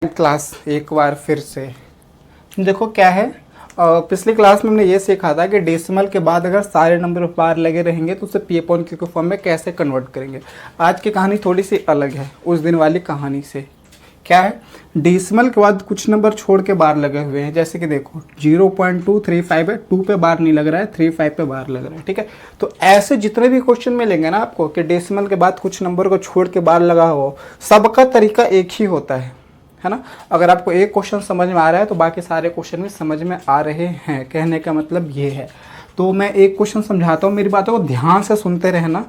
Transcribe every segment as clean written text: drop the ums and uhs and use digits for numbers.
Class एक बार फिर से देखो क्या है। पिछली क्लास में हमने ये सीखा था कि डेसिमल के बाद अगर सारे नंबर बार लगे रहेंगे तो उसे पी अपॉन क्यू के फॉर्म में कैसे कन्वर्ट करेंगे। आज की कहानी थोड़ी सी अलग है उस दिन वाली कहानी से। क्या है, डेसिमल के बाद कुछ नंबर छोड़ के बार लगे हुए हैं। जैसे कि देखो 0.235 है, 2 पे बार नहीं लग रहा है, 35 पे बार लग रहा है। ठीक है, तो ऐसे जितने भी क्वेश्चन मिलेंगे ना आपको कि डेसिमल के बाद कुछ नंबर को छोड़ के बार लगा हो, सबका तरीका एक ही होता है ना। अगर आपको एक क्वेश्चन समझ में आ रहा है तो बाकी सारे क्वेश्चन भी समझ में आ रहे हैं, कहने का मतलब ये है। तो मैं एक क्वेश्चन समझाता हूँ, मेरी बातों को ध्यान से सुनते रहना,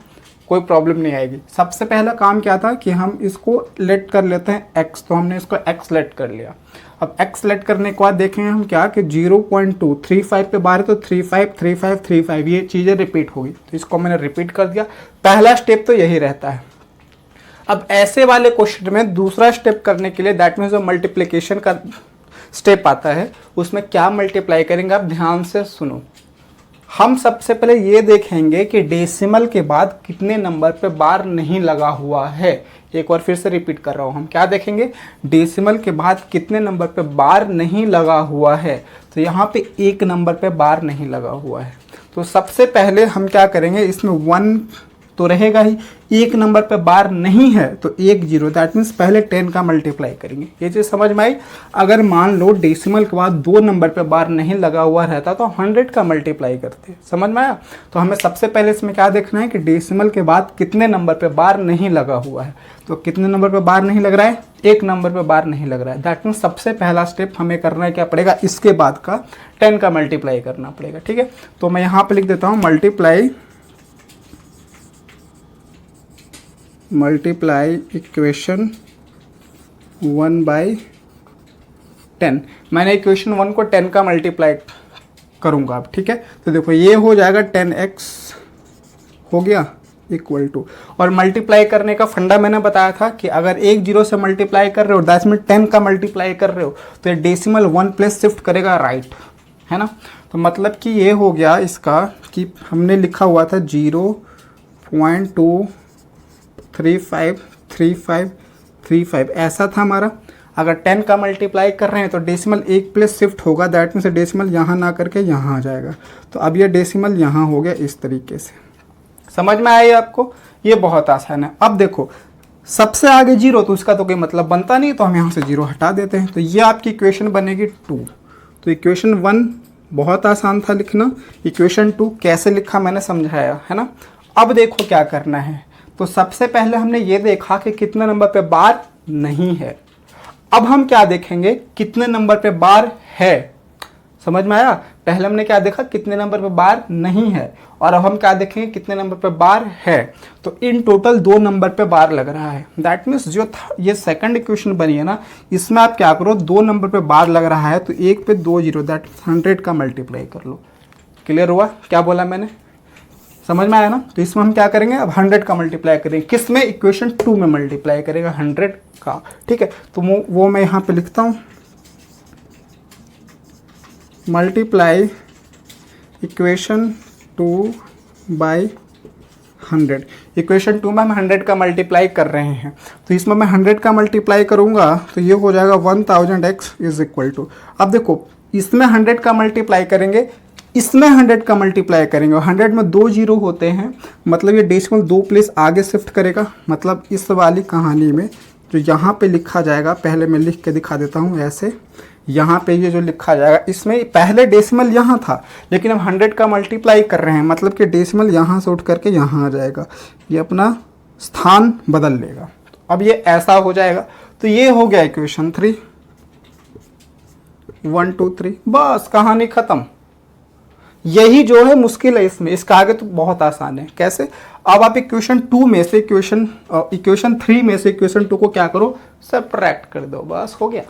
कोई प्रॉब्लम नहीं आएगी। सबसे पहला काम क्या था कि हम इसको लेट कर लेते हैं x, तो हमने इसको x लेट कर लिया। अब x लेट करने के बाद देखेंगे हम क्या कि 0.235 पे बार है तो 35 35 35 ये चीज़ें रिपीट होगी, तो इसको मैंने रिपीट कर दिया। पहला स्टेप तो यही रहता है। अब ऐसे वाले क्वेश्चन में दूसरा स्टेप करने के लिए दैट मीन्स जो मल्टीप्लिकेशन का स्टेप आता है उसमें क्या मल्टीप्लाई करेंगे, आप ध्यान से सुनो। हम सबसे पहले ये देखेंगे कि डेसिमल के बाद कितने नंबर पे बार नहीं लगा हुआ है। एक बार फिर से रिपीट कर रहा हूँ, हम क्या देखेंगे, डेसिमल के बाद कितने नंबर पे बार नहीं लगा हुआ है। तो यहाँ पे एक नंबर पे बार नहीं लगा हुआ है, तो सबसे पहले हम क्या करेंगे, इसमें 1 तो रहेगा ही, एक नंबर पे बार नहीं है तो 1 0, दैट मीन्स पहले 10 का मल्टीप्लाई करेंगे। ये चीज़ समझ में आई। अगर मान लो डेसिमल के बाद 2 नंबर पे बार नहीं लगा हुआ रहता तो 100 का मल्टीप्लाई करते। समझ में आया। तो हमें सबसे पहले इसमें क्या देखना है कि डेसिमल के बाद कितने नंबर पे बार नहीं लगा हुआ है। तो कितने नंबर पे बार नहीं लग रहा है, एक नंबर पे बार नहीं लग रहा है। दैट मीन्स सबसे पहला स्टेप हमें करना है क्या पड़ेगा, इसके बाद का 10 का मल्टीप्लाई करना पड़ेगा। ठीक है, तो मैं यहाँ पे लिख देता हूँ मल्टीप्लाई इक्वेशन 1/10। मैंने इक्वेशन 1 को 10 का मल्टीप्लाई करूंगा अब। ठीक है, तो देखो ये हो जाएगा 10x हो गया इक्वल टू, और मल्टीप्लाई करने का फंडा मैंने बताया था कि अगर एक 0 से मल्टीप्लाई कर रहे हो 10 में 10 का मल्टीप्लाई कर रहे हो तो ये डेसिमल 1 प्लेस शिफ्ट करेगा राइट, है ना। तो मतलब कि ये हो गया इसका कि हमने लिखा हुआ था 0.2353535 ऐसा था हमारा। अगर 10 का मल्टीप्लाई कर रहे हैं तो डेसिमल 1 प्लेस शिफ्ट होगा, दैट मीन्स डेसिमल यहाँ ना करके यहाँ आ जाएगा। तो अब ये डेसिमल यहाँ हो गया इस तरीके से। समझ में आया आपको, ये बहुत आसान है। अब देखो सबसे आगे 0 तो उसका तो कोई मतलब बनता नहीं, तो हम यहाँ से 0 हटा देते हैं। तो ये आपकी इक्वेशन बनेगी 2। तो इक्वेशन 1 बहुत आसान था लिखना, इक्वेशन 2 कैसे लिखा मैंने समझाया, है ना। अब देखो क्या करना है। तो सबसे पहले हमने ये देखा कि कितने नंबर पे बार नहीं है। अब हम क्या देखेंगे, कितने नंबर पे बार है। समझ में आया। पहले हमने क्या देखा, कितने नंबर पे बार नहीं है, और अब हम क्या देखेंगे, कितने नंबर पे बार है। तो इन टोटल 2 नंबर पे बार लग रहा है। दैट मीन्स जो ये सेकंड इक्वेशन बनी है ना, इसमें आप क्या करो, 2 नंबर पे बार लग रहा है तो 1 पे 2 0, दैट 100 का मल्टीप्लाई कर लो। क्लियर हुआ क्या बोला मैंने, समझ में आया ना। तो इसमें हम क्या करेंगे, अब 100 का मल्टीप्लाई करेंगे, किस में, इक्वेशन 2 में मल्टीप्लाई करेगा 100 का। ठीक है, तो वो मैं यहाँ पे लिखता हूँ, मल्टीप्लाई इक्वेशन 2/100। इक्वेशन 2 में हम 100 का मल्टीप्लाई कर रहे हैं, तो इसमें मैं 100 का मल्टीप्लाई करूँगा तो ये हो जाएगा 1000x इज इक्वल टू। अब देखो इसमें 100 का मल्टीप्लाई करेंगे, इसमें 100 का मल्टीप्लाई करेंगे, और 100 में 2 0 होते हैं, मतलब ये डेसिमल 2 प्लेस आगे शिफ्ट करेगा। मतलब इस वाली कहानी में जो यहाँ पे लिखा जाएगा, पहले मैं लिख के दिखा देता हूँ ऐसे, यहाँ पे ये जो लिखा जाएगा, इसमें पहले डेसिमल यहाँ था लेकिन हम 100 का मल्टीप्लाई कर रहे हैं, मतलब कि डेसिमल यहाँ से उठ करके यहाँ आ जाएगा, ये अपना स्थान बदल लेगा। अब ये ऐसा हो जाएगा। तो ये हो गया इक्वेशन 3, 1 2 3, बस कहानी खत्म। यही जो है मुश्किल है इसमें, इसका आगे तो बहुत आसान है। कैसे, अब आप इक्वेशन 2 में से इक्वेशन 3 में से इक्वेशन 2 को क्या करो, सब्ट्रैक्ट कर दो, बस हो गया,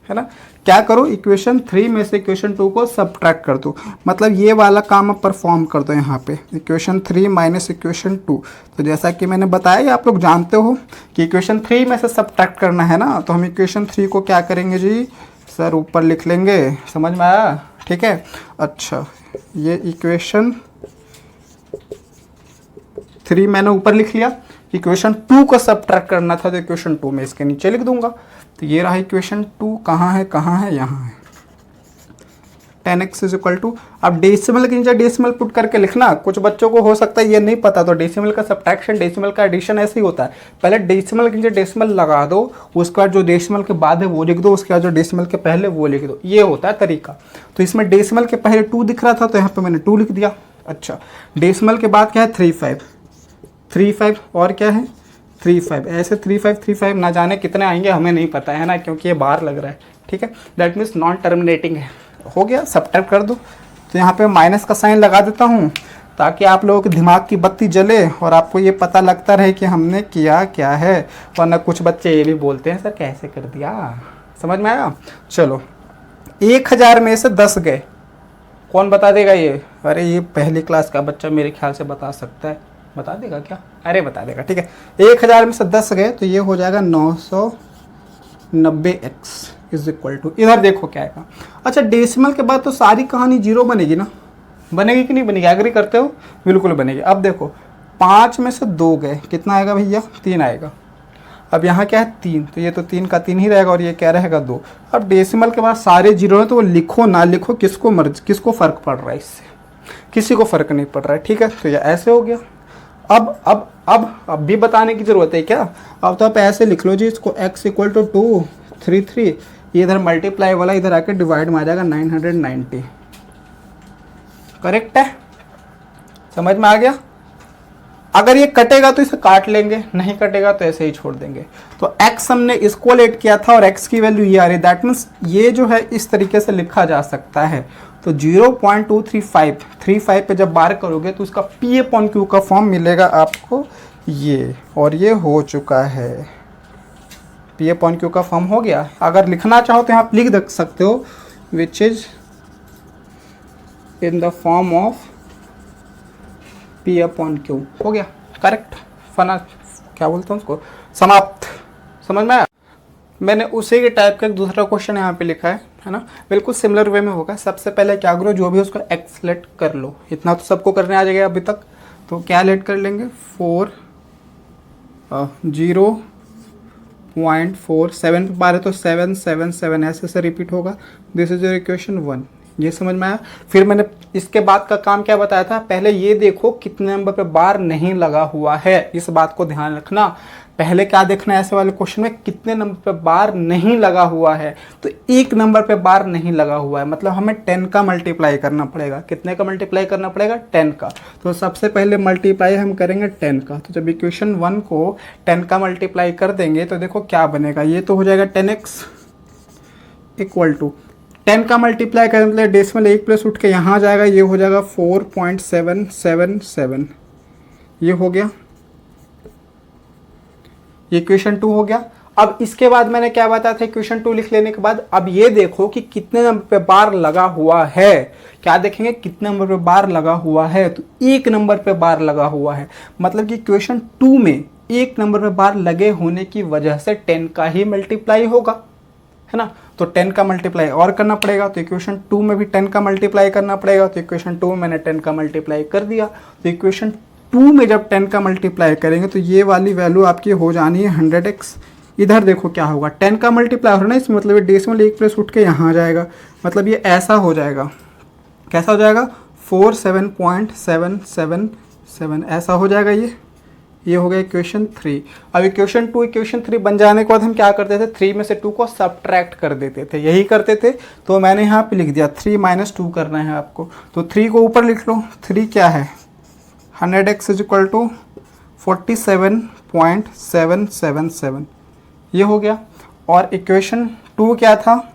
है ना। क्या करो, इक्वेशन 3 में से इक्वेशन 2 को सब्ट्रैक्ट कर दो, मतलब ये वाला काम आप परफॉर्म कर दो। यहाँ पे इक्वेशन 3 माइनस इक्वेशन 2, तो जैसा कि मैंने बताया आप लोग जानते हो कि इक्वेशन 3 में से सब्ट्रैक्ट करना है ना, तो हम इक्वेशन 3 को क्या करेंगे जी, सर ऊपर लिख लेंगे। समझ में आया, ठीक है। अच्छा, ये इक्वेशन 3 मैंने ऊपर लिख लिया, इक्वेशन 2 को सब्ट्रैक्ट करना था तो इक्वेशन 2 में इसके नीचे लिख दूंगा। तो ये रहा इक्वेशन 2, कहाँ है, यहाँ है 10x इज इक्वल टू। अब डेसिमल के नीचे डेसिमल पुट करके लिखना, कुछ बच्चों को हो सकता है ये नहीं पता, तो डेसिमल का सब्ट्रैक्शन डेसिमल का एडिशन ऐसे ही होता है, पहले डेसिमल के नीचे डेसिमल लगा दो, उसके बाद जो डेसिमल के बाद है वो लिख दो, उसके बाद जो डेसिमल के पहले वो लिख दो, ये होता है तरीका। तो इसमें डेसिमल के पहले 2 दिख रहा था तो यहाँ पे मैंने 2 लिख दिया। अच्छा, डेसिमल के बाद क्या है 35 और क्या है 35, ऐसे 35 ना जाने कितने आएंगे हमें नहीं पता है ना, क्योंकि ये बाहर लग रहा है। ठीक है, दैट मीन्स नॉन टर्मिनेटिंग है। हो गया, सब्ट्रैक्ट कर दो। तो यहाँ पे माइनस का साइन लगा देता हूँ ताकि आप लोगों के दिमाग की बत्ती जले और आपको ये पता लगता रहे कि हमने किया क्या है, वरना कुछ बच्चे ये भी बोलते हैं सर कैसे कर दिया। समझ में आया? चलो, 1000 में से 10 गए, कौन बता देगा ये? अरे ये पहली क्लास का बच्चा मेरे ख्याल से बता सकता है। बता देगा क्या? अरे बता देगा। ठीक है, 1000 में से 10 गए तो ये हो जाएगा 990x इज इक्वल टू, इधर देखो क्या आएगा। अच्छा, डेसिमल के बाद तो सारी कहानी 0 बनेगी ना? बनेगी कि नहीं बनेगी? एग्री करते हो? बिल्कुल बनेगी। अब देखो 5 में से 2 गए, कितना आएगा भैया? 3 आएगा। अब यहाँ क्या है 3, तो ये तो 3 का 3 ही रहेगा और ये क्या रहेगा 2। अब डेसिमल के बाद सारे 0 है तो वो लिखो ना लिखो, किसको फ़र्क पड़ रहा है इससे? किसी को फ़र्क नहीं पड़ रहा है। ठीक है, तो ये ऐसे हो गया। अब भी बताने की ज़रूरत है क्या? अब तो आप ऐसे लिख लो जी इसको, x इक्वल टू 2 3 3, ये इधर मल्टीप्लाई वाला इधर आके डिवाइड में आ जाएगा 990। करेक्ट है? समझ में आ गया? अगर ये कटेगा तो इसे काट लेंगे, नहीं कटेगा तो ऐसे ही छोड़ देंगे। तो x हमने इसको लेट किया था और x की वैल्यू ये आ रही है, दैट मीन्स ये जो है इस तरीके से लिखा जा सकता है। तो 0.235 पे जब बार करोगे तो उसका P/Q का फॉर्म मिलेगा आपको ये, और ये हो चुका है। P/Q का फॉर्म हो गया। अगर लिखना चाहो तो यहाँ आप लिख देख सकते हो, which is in the form of P/Q। हो गया, करेक्ट। फना क्या बोलते हैं उसको, समाप्त। समझ में आया? मैंने उसी के टाइप का एक दूसरा क्वेश्चन यहाँ पे लिखा है ना, बिल्कुल सिमिलर वे में होगा। सबसे पहले क्या करो, जो भी उसको एक्स लेट कर लो, इतना तो सबको करने आ जाएगा अभी तक। तो क्या लेट कर लेंगे 0.47 पे बार है तो 777 ऐसे रिपीट होगा। This is your equation 1। ये समझ में आया? फिर मैंने इसके बाद का काम क्या बताया था, पहले ये देखो कितने नंबर पे बार नहीं लगा हुआ है, इस बात को ध्यान रखना। पहले क्या देखना है ऐसे वाले क्वेश्चन में, कितने नंबर पे बार नहीं लगा हुआ है। तो 1 नंबर पे बार नहीं लगा हुआ है, मतलब हमें 10 का मल्टीप्लाई करना पड़ेगा। कितने का मल्टीप्लाई करना पड़ेगा? 10 का। तो सबसे पहले मल्टीप्लाई हम करेंगे 10 का। तो जब इक्वेशन 1 को 10 का मल्टीप्लाई कर देंगे तो देखो क्या बनेगा, ये तो हो जाएगा 10x इक्वल टू 10 का मल्टीप्लाई करें मतलब डेसिमल 1 प्लस उठ के यहाँ जाएगा, ये हो जाएगा 4.777। ये हो गया, ये इक्वेशन 2 हो गया। अब इसके बाद मैंने क्या बताया था, इक्वेशन 2 लिख लेने के बाद अब ये देखो कि कितने नंबर पे बार लगा हुआ है। क्या देखेंगे, कितने नंबर पे बार लगा हुआ है? तो 1 नंबर पे बार लगा हुआ है, मतलब कि इक्वेशन 2 में 1 नंबर पे बार लगे होने की वजह से 10 का ही मल्टीप्लाई होगा, है ना। तो 10 का मल्टीप्लाई और करना पड़ेगा, तो इक्वेशन 2 में भी 10 का मल्टीप्लाई करना पड़ेगा। तो इक्वेशन 2 में मैंने 10 का मल्टीप्लाई कर दिया। तो इक्वेशन 2 में जब 10 का मल्टीप्लाई करेंगे तो ये वाली वैल्यू आपकी हो जानी है 100x। इधर देखो क्या होगा, 10 का मल्टीप्लाई हो रहा है ना इसमें, मतलब ये डेसिमल 1 प्लस उठ के यहाँ जाएगा, मतलब ये ऐसा हो जाएगा। कैसा हो जाएगा? 47.777 ऐसा हो जाएगा। ये हो गया इक्वेशन 3। अब इक्वेशन 2 इक्वेशन 3 बन जाने के बाद हम क्या करते थे, 3 में से 2 को सब्ट्रैक्ट कर देते थे, यही करते थे। तो मैंने यहाँ पे लिख दिया 3 - 2 करना है आपको। तो 3 को ऊपर लिख लो, 3 क्या है 100x इज इक्वल टू 47.777। ये हो गया। और इक्वेशन 2 क्या था,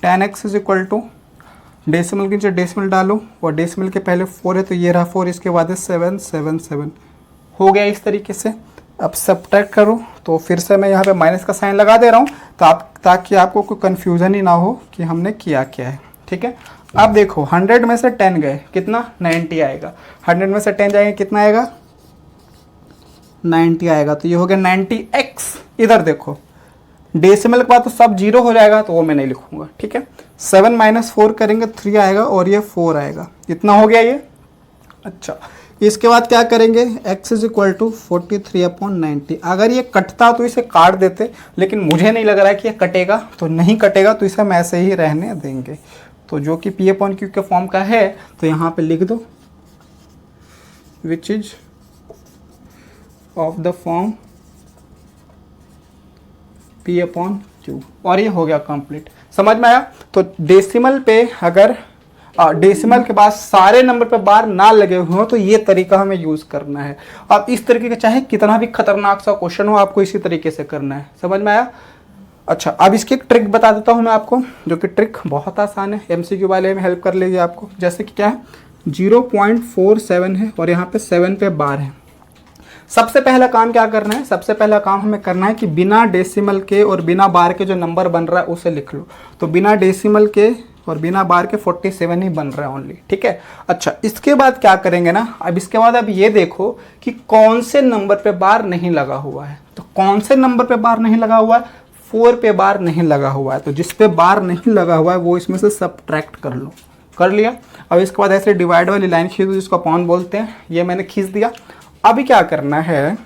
10x is equal to decimal के नीचे डेसिमल डालो और डेसिमल के पहले 4 है तो ये रहा 4, इसके बाद है 777। हो गया इस तरीके से। अब सब्ट्रैक्ट करो, तो फिर से मैं यहाँ पे माइनस का साइन लगा दे रहा हूँ ताकि आपको कोई कन्फ्यूज़न ही ना हो कि हमने किया क्या है। ठीक है, अब देखो 100 में से 10 गए, कितना 90 आएगा। 100 में से 10 जाएंगे, कितना आएगा 90 आएगा। तो ये हो गया 90x। इधर देखो डेसिमल के बाद तो सब 0 हो जाएगा, तो वो मैं नहीं लिखूंगा। ठीक है, 7 - 4 करेंगे 3 आएगा और ये 4 आएगा। इतना हो गया ये। अच्छा, इसके बाद क्या करेंगे, x इज इक्वल टू 43/90। अगर ये कटता तो इसे काट देते, लेकिन मुझे नहीं लग रहा है कि ये कटेगा, तो नहीं कटेगा तो इसे हम ऐसे ही रहने देंगे। तो जो कि P/Q के फॉर्म का है, तो यहाँ पे लिख दो which is of the form P/Q, और ये हो गया कंप्लीट। समझ में आया? तो डेसिमल पे अगर डेसिमल के बाद सारे नंबर पे बार ना लगे हुए हो तो ये तरीका हमें यूज करना है। अब इस तरीके का चाहे कितना भी खतरनाक सा क्वेश्चन हो, आपको इसी तरीके से करना है। समझ में आया? अच्छा, अब इसकी एक ट्रिक बता देता हूं मैं आपको, जो कि ट्रिक बहुत आसान है, एमसीक्यू वाले में हेल्प कर लीजिए आपको। जैसे कि क्या है, 0.47 है और यहाँ पे 7 पे बार है। सबसे पहला काम क्या करना है, सबसे पहला काम हमें करना है कि बिना डेसिमल के और बिना बार के जो नंबर बन रहा है उसे लिख लो। तो बिना डेसिमल के और बिना बार के 47 ही बन रहा है ओनली, ठीक है। अच्छा, इसके बाद क्या करेंगे ना, अब इसके बाद अब ये देखो कि कौन से नंबर पे बार नहीं लगा हुआ है। तो कौन से नंबर पे बार नहीं लगा हुआ है, 4 पे बार नहीं लगा हुआ है। तो जिस पे बार नहीं लगा हुआ है वो इसमें से सब्ट्रैक्ट कर लो। कर लिया? अब इसके बाद ऐसे डिवाइड वाली लाइन खींच दो, जिसको अपॉन बोलते हैं। ये मैंने खींच दिया। अभी क्या करना है,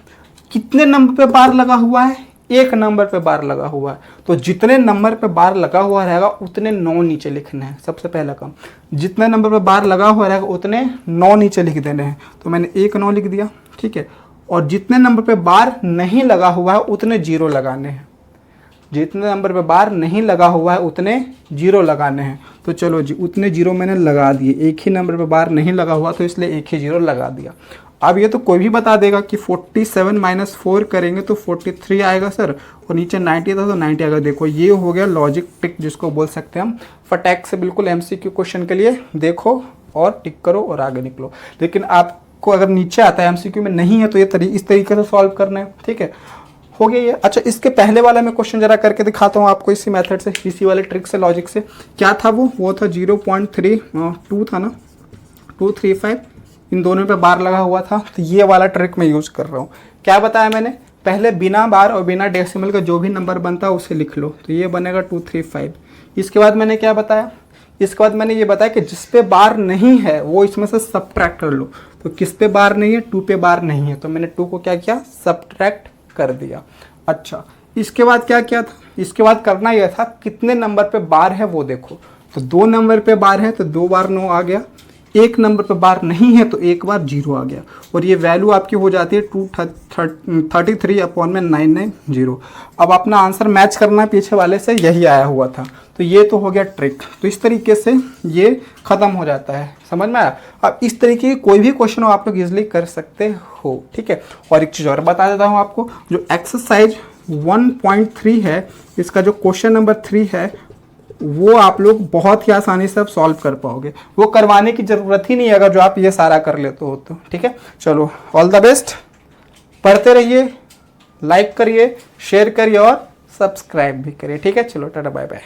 कितने नंबर पे बार लगा हुआ है, एक नंबर पे बार लगा हुआ है। तो जितने नंबर पे बार लगा हुआ रहेगा उतने 9 नीचे लिखने हैं। सबसे पहला काम, जितने नंबर पे बार लगा हुआ रहेगा उतने 9 नीचे लिख देने हैं। तो मैंने 1 9 लिख दिया, ठीक है। और जितने नंबर पे बार नहीं लगा हुआ है उतने 0 लगाने हैं। जितने नंबर पे बार नहीं लगा हुआ है उतने 0 लगाने हैं। तो चलो जी, उतने 0 मैंने लगा दिए। एक ही नंबर पे बार नहीं लगा हुआ तो इसलिए एक ही 0 लगा दिया। अब ये तो कोई भी बता देगा कि 47 - 4 करेंगे तो 43 आएगा सर, और नीचे 90 था तो 90 आएगा। देखो, ये हो गया लॉजिक ट्रिक, जिसको बोल सकते हैं हम फटाक से बिल्कुल एमसीक्यू क्वेश्चन के लिए देखो और टिक करो और आगे निकलो। लेकिन आपको अगर नीचे आता है एमसीक्यू में नहीं है तो ये इस तरीके से सॉल्व करना है, ठीक है। हो गया ये। अच्छा, इसके पहले वाला मैं क्वेश्चन जरा करके दिखाता हूँ आपको इसी मेथड से, इसी वाले ट्रिक से, लॉजिक से। क्या था वो था 0.32 था ना, 235, इन दोनों पे बार लगा हुआ था। तो ये वाला ट्रिक मैं यूज कर रहा हूँ। क्या बताया मैंने, पहले बिना बार और बिना डेसिमल का जो भी नंबर बनता है उसे लिख लो। तो ये बनेगा 235। इसके बाद मैंने क्या बताया, इसके बाद मैंने ये बताया कि जिस पे बार नहीं है वो इसमें से सब्ट्रैक्ट कर लो। तो किस पे बार नहीं है, 2 पे बार नहीं है, तो मैंने 2 को क्या किया, सब्ट्रैक्ट कर दिया। अच्छा, इसके बाद क्या किया था, इसके बाद करना यह था कितने नंबर पे बार है वो देखो। तो 2 नंबर पे बार है तो 2 बार 9 आ गया। एक नंबर पे बार नहीं है तो एक बार 0 आ गया, और ये वैल्यू आपकी हो जाती है 233/990। अब अपना आंसर मैच करना है पीछे वाले से, यही आया हुआ था। तो ये तो हो गया ट्रिक। तो इस तरीके से ये खत्म हो जाता है। समझ में आया? अब इस तरीके की कोई भी क्वेश्चन हो आप लोग इजिली कर सकते हो, ठीक है। और एक चीज़ और बता देता हूँ आपको, जो एक्सरसाइज 1.3 है, इसका जो क्वेश्चन नंबर 3 है वो आप लोग बहुत ही आसानी से अब सॉल्व कर पाओगे। वो करवाने की जरूरत ही नहीं है अगर जो आप ये सारा कर लेते हो तो, ठीक है। चलो, ऑल द बेस्ट। पढ़ते रहिए, लाइक करिए, शेयर करिए और सब्सक्राइब भी करिए, ठीक है। चलो, टाटा बाय बाय।